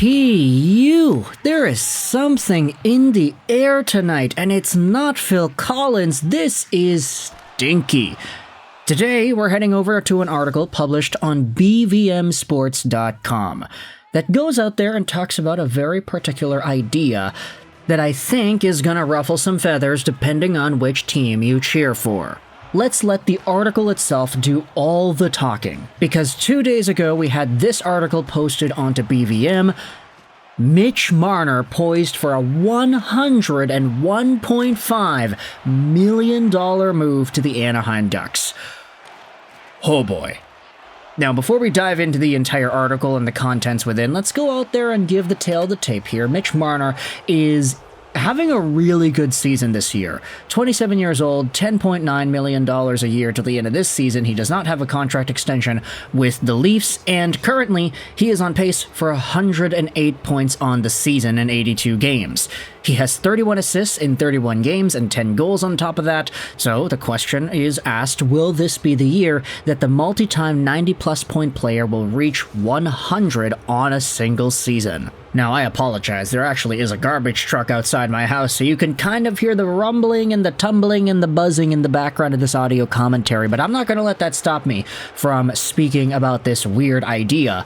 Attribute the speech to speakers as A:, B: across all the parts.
A: PU! There is something in the air tonight, and it's not Phil Collins, this is Stinky. Today, we're heading over to an article published on bvmsports.com that goes out there and talks about a very particular idea that I think is gonna ruffle some feathers depending on which team you cheer for. Let's let the article itself do all the talking, because 2 days ago we had this article posted onto BVM. Mitch Marner poised for a $101.5 million move to the Anaheim Ducks. Oh boy. Now, before we dive into the entire article and the contents within, let's go out there and give the tale of the tape here. Mitch Marner is having a really good season this year. 27 years old, $10.9 million a year till the end of this season. He does not have a contract extension with the Leafs, and currently he is on pace for 108 points on the season in 82 games. He has 31 assists in 31 games and 10 goals on top of that, so the question is asked, will this be the year that the multi-time 90-plus point player will reach 100 on a single season? Now, I apologize, there actually is a garbage truck outside my house, so you can kind of hear the rumbling and the tumbling and the buzzing in the background of this audio commentary, but I'm not going to let that stop me from speaking about this weird idea.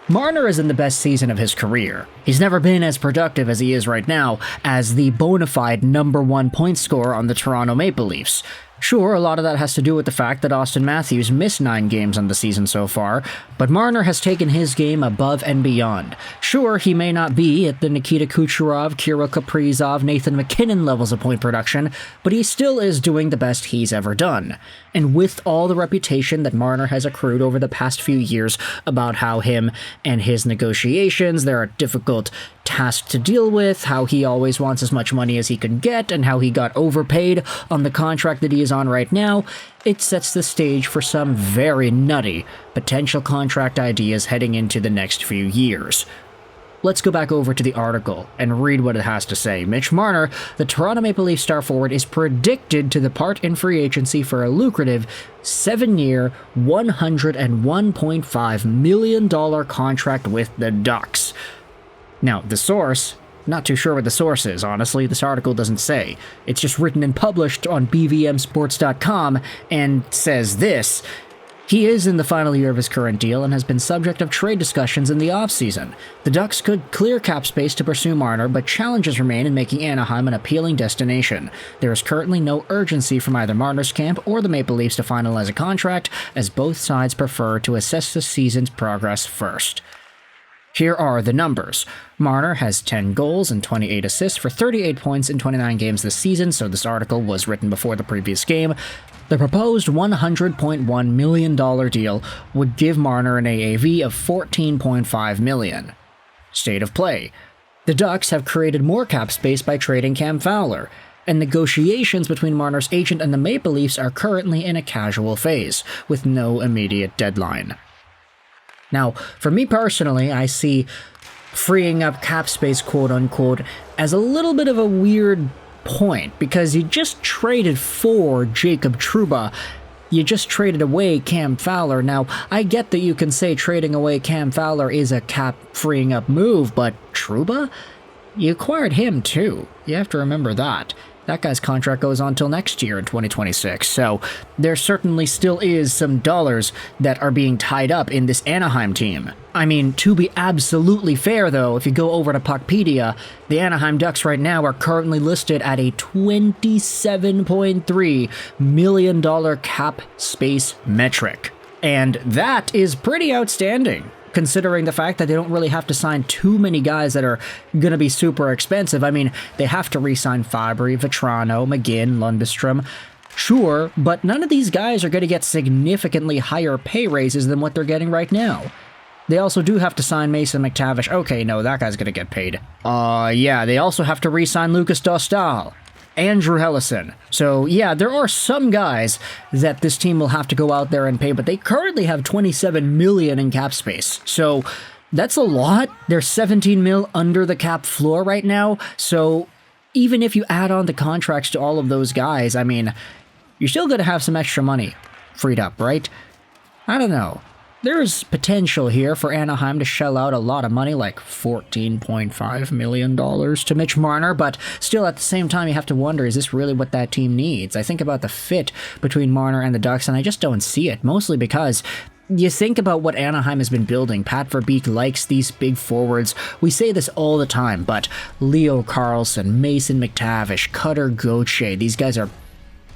A: Marner is in the best season of his career. He's never been as productive as he is right now as the bona fide #1 point scorer on the Toronto Maple Leafs. Sure, a lot of that has to do with the fact that Austin Matthews missed 9 games on the season so far, but Marner has taken his game above and beyond. Sure, he may not be at the Nikita Kucherov, Kirill Kaprizov, Nathan MacKinnon levels of point production, but he still is doing the best he's ever done. And with all the reputation that Marner has accrued over the past few years about how him and his negotiations, they're a difficult task to deal with, how he always wants as much money as he can get, and how he got overpaid on the contract that he is on right now, it sets the stage for some very nutty potential contract ideas heading into the next few years. Let's go back over to the article and read what it has to say. Mitch Marner, the Toronto Maple Leafs star forward, is predicted to depart in free agency for a lucrative 7-year, $101.5 million contract with the Ducks. Now, the source, not too sure what the source is, honestly. This article doesn't say. It's just written and published on bvmsports.com and says this: he is in the final year of his current deal and has been subject of trade discussions in the offseason. The Ducks could clear cap space to pursue Marner, but challenges remain in making Anaheim an appealing destination. There is currently no urgency from either Marner's camp or the Maple Leafs to finalize a contract, as both sides prefer to assess the season's progress first. Here are the numbers. Marner has 10 goals and 28 assists for 38 points in 29 games this season, so this article was written before the previous game. The proposed $100.1 million deal would give Marner an AAV of $14.5 million. State of play. The Ducks have created more cap space by trading Cam Fowler, and negotiations between Marner's agent and the Maple Leafs are currently in a casual phase, with no immediate deadline. Now, for me personally, I see freeing up cap space, quote-unquote, as a little bit of a weird point, because you just traded for Jacob Trouba. You just traded away Cam Fowler. Now, I get that you can say trading away Cam Fowler is a cap-freeing up move, but Trouba? You acquired him, too. You have to remember that. That guy's contract goes on till next year in 2026, so there certainly still is some dollars that are being tied up in this Anaheim team. I mean, to be absolutely fair though, if you go over to Puckpedia, the Anaheim Ducks right now are currently listed at a $27.3 million cap space metric. And that is pretty outstanding, considering the fact that they don't really have to sign too many guys that are going to be super expensive. I mean, they have to re-sign Fabry, Vetrano, McGinn, Lindstrom. Sure, but none of these guys are going to get significantly higher pay raises than what they're getting right now. They also do have to sign Mason McTavish. Okay, no, that guy's going to get paid. Yeah, they also have to re-sign Lucas Dostal. Andrew Hellison. So yeah, there are some guys that this team will have to go out there and pay, but they currently have $27 million in cap space. So that's a lot. They're $17 million under the cap floor right now. So even if you add on the contracts to all of those guys, I mean, you're still going to have some extra money freed up, right? I don't know. there's potential here for Anaheim to shell out a lot of money, like $14.5 million to Mitch Marner, but still at the same time you have to wonder, is this really what that team needs? I think about the fit between Marner and the Ducks, and I just don't see it, mostly because you think about what Anaheim has been building. Pat Verbeek likes these big forwards. We say this all the time, but Leo Carlsson, Mason McTavish, Cutter Gauthier, these guys are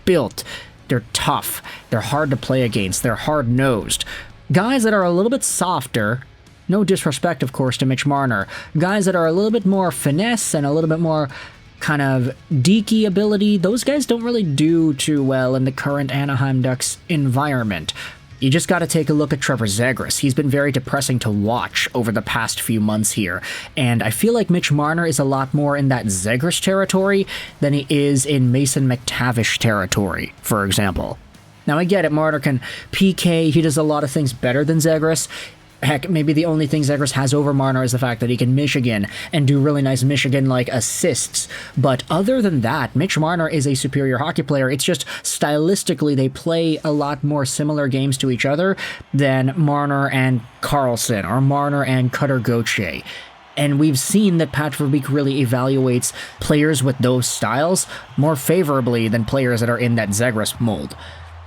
A: built. They're tough. They're hard to play against. They're hard-nosed. Guys that are a little bit softer, no disrespect, of course, to Mitch Marner. Guys that are a little bit more finesse and a little bit more kind of deaky ability, those guys don't really do too well in the current Anaheim Ducks environment. You just got to take a look at Trevor Zegras. He's been very depressing to watch over the past few months here, and I feel like Mitch Marner is a lot more in that Zegras territory than he is in Mason McTavish territory, for example. Now, I get it, Marner can PK, he does a lot of things better than Zegras. Heck, maybe the only thing Zegras has over Marner is the fact that he can Michigan and do really nice Michigan-like assists. But other than that, Mitch Marner is a superior hockey player. It's just stylistically they play a lot more similar games to each other than Marner and Carlsson or Marner and Cutter Gauthier. And we've seen that Pat Verbeek really evaluates players with those styles more favorably than players that are in that Zegras mold.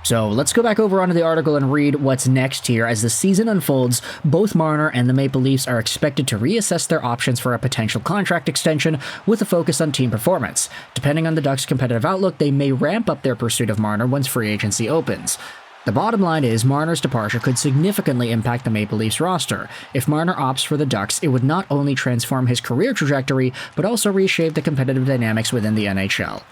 A: So let's go back over onto the article and read what's next here. As the season unfolds, both Marner and the Maple Leafs are expected to reassess their options for a potential contract extension with a focus on team performance. Depending on the Ducks' competitive outlook, they may ramp up their pursuit of Marner once free agency opens. The bottom line is Marner's departure could significantly impact the Maple Leafs roster. If Marner opts for the Ducks, it would not only transform his career trajectory, but also reshape the competitive dynamics within the NHL.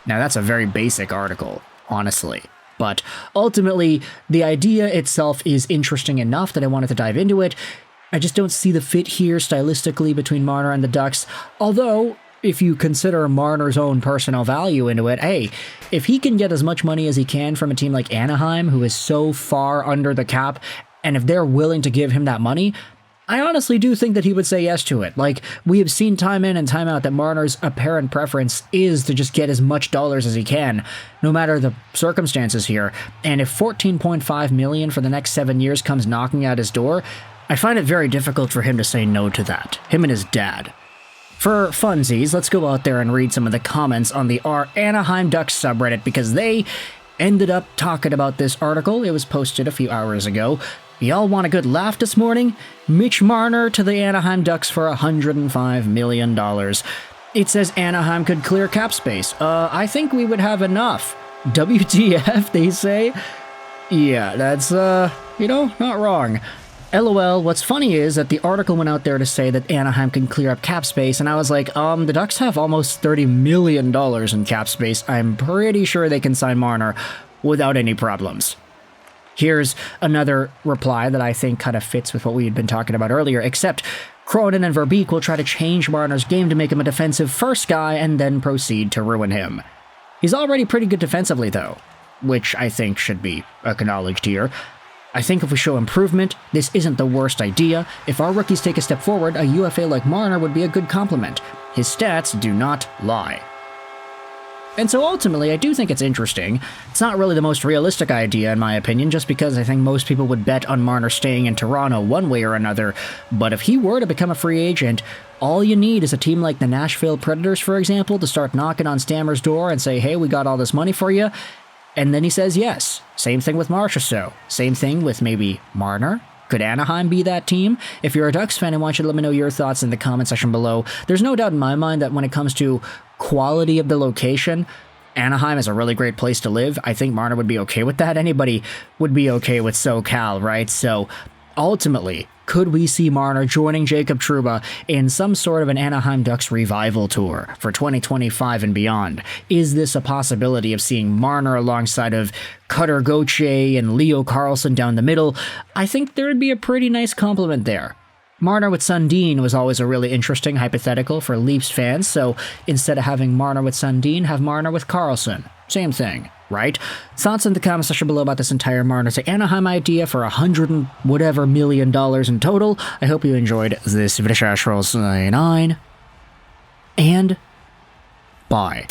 A: Now that's a very basic article, honestly. But ultimately, the idea itself is interesting enough that I wanted to dive into it. I just don't see the fit here stylistically between Marner and the Ducks. Although, if you consider Marner's own personal value into it, hey, if he can get as much money as he can from a team like Anaheim, who is so far under the cap, and if they're willing to give him that money, I honestly do think that he would say yes to it. Like, we have seen time in and time out that Marner's apparent preference is to just get as much dollars as he can, no matter the circumstances here. And if $14.5 million for the next 7 years comes knocking at his door, I find it very difficult for him to say no to that. Him and his dad. For funsies, let's go out there and read some of the comments on the Anaheim Ducks subreddit, because they ended up talking about this article. It was posted a few hours ago. Y'all want a good laugh this morning? Mitch Marner to the Anaheim Ducks for $105 million. It says Anaheim could clear cap space. I think we would have enough. WTF, they say? Yeah, that's, not wrong. LOL, what's funny is that the article went out there to say that Anaheim can clear up cap space, and I was like, the Ducks have almost $30 million in cap space. I'm pretty sure they can sign Marner without any problems. Here's another reply that I think kind of fits with what we had been talking about earlier, except Cronin and Verbeek will try to change Marner's game to make him a defensive first guy and then proceed to ruin him. He's already pretty good defensively, though, which I think should be acknowledged here. I think if we show improvement, this isn't the worst idea. If our rookies take a step forward, a UFA like Marner would be a good compliment. His stats do not lie. And so ultimately, I do think it's interesting. It's not really the most realistic idea, in my opinion, just because I think most people would bet on Marner staying in Toronto one way or another. But if he were to become a free agent, all you need is a team like the Nashville Predators, for example, to start knocking on Stammer's door and say, hey, we got all this money for you. And then he says yes. Same thing with Marchessault. Same thing with maybe Marner. Could Anaheim be that team? If you're a Ducks fan, I want you to let me know your thoughts in the comment section below. There's no doubt in my mind that when it comes to quality of the location, Anaheim is a really great place to live. I think Marner would be okay with that. Anybody would be okay with SoCal, right? So ultimately, could we see Marner joining Jacob Trouba in some sort of an Anaheim Ducks revival tour for 2025 and beyond? Is this a possibility of seeing Marner alongside of Cutter Gauthier and Leo Carlsson down the middle? I think there would be a pretty nice compliment there. Marner with Sundin was always a really interesting hypothetical for Leafs fans, so instead of having Marner with Sundin, have Marner with Carlsson. Same thing, right? Thoughts in the comment section below about this entire Marner to Anaheim idea for $100 and whatever million in total. I hope you enjoyed this video. And bye.